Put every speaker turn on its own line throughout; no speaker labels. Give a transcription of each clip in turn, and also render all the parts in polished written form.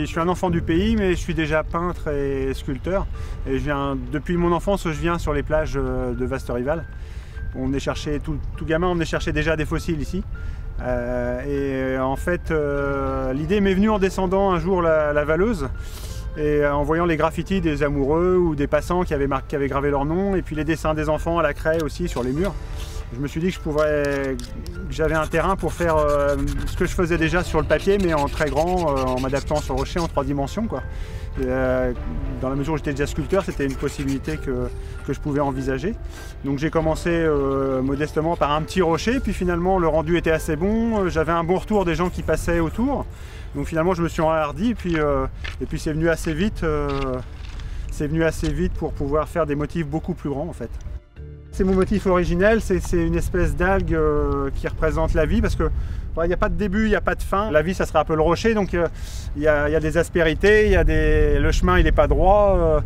suis un enfant du pays, mais je suis déjà peintre et sculpteur. Et depuis mon enfance, je viens sur les plages de Vaste-Rival. On venait chercher, tout gamin, on venait chercher déjà des fossiles ici. Et en fait, l'idée m'est venue en descendant un jour la Valeuse et en voyant les graffitis des amoureux ou des passants qui avaient gravé leur nom, et puis les dessins des enfants à la craie aussi sur les murs. Je me suis dit que j'avais un terrain pour faire ce que je faisais déjà sur le papier, mais en très grand, en m'adaptant sur le rocher en 3 dimensions, quoi. Dans la mesure où j'étais déjà sculpteur, c'était une possibilité que je pouvais envisager. Donc j'ai commencé modestement par un petit rocher, puis finalement le rendu était assez bon, j'avais un bon retour des gens qui passaient autour. Donc finalement je me suis enhardi, et puis c'est venu assez vite. C'est venu assez vite pour pouvoir faire des motifs beaucoup plus grands en fait. C'est mon motif originel, c'est une espèce d'algue qui représente la vie, parce que il n'y a pas de début, il n'y a pas de fin. La vie, ça sera un peu le rocher, donc il y a des aspérités, le chemin il n'est pas droit.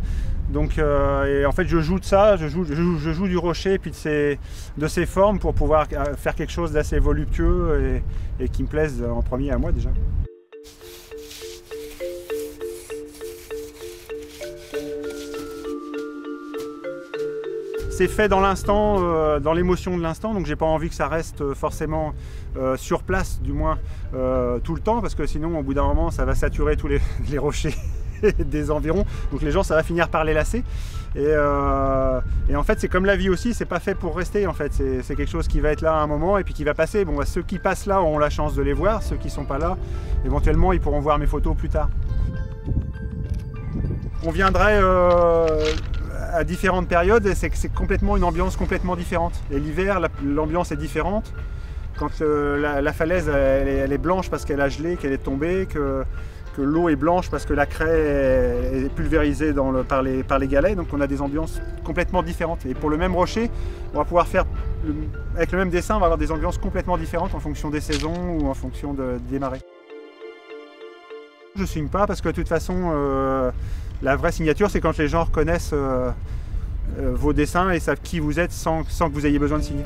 Et en fait je joue de ça, je joue du rocher et puis de ces formes pour pouvoir faire quelque chose d'assez voluptueux et qui me plaise en premier à moi déjà. C'est fait dans l'instant, dans l'émotion de l'instant, donc j'ai pas envie que ça reste forcément sur place, du moins tout le temps, parce que sinon au bout d'un moment ça va saturer tous les rochers des environs, donc les gens ça va finir par les lasser. Et en fait c'est comme la vie aussi, c'est pas fait pour rester en fait, c'est quelque chose qui va être là à un moment et puis qui va passer. Bon, ceux qui passent là auront la chance de les voir, ceux qui sont pas là, éventuellement ils pourront voir mes photos plus tard. On viendrait à différentes périodes, et c'est complètement une ambiance complètement différente. Et l'hiver, l'ambiance est différente. Quand la falaise elle est blanche parce qu'elle a gelé, qu'elle est tombée, que l'eau est blanche parce que la craie est pulvérisée par les galets, donc on a des ambiances complètement différentes. Et pour le même rocher, on va pouvoir faire, avec le même dessin, on va avoir des ambiances complètement différentes en fonction des saisons ou en fonction des marées. Je ne signe pas parce que de toute façon, la vraie signature, c'est quand les gens reconnaissent vos dessins et savent qui vous êtes sans que vous ayez besoin de signer.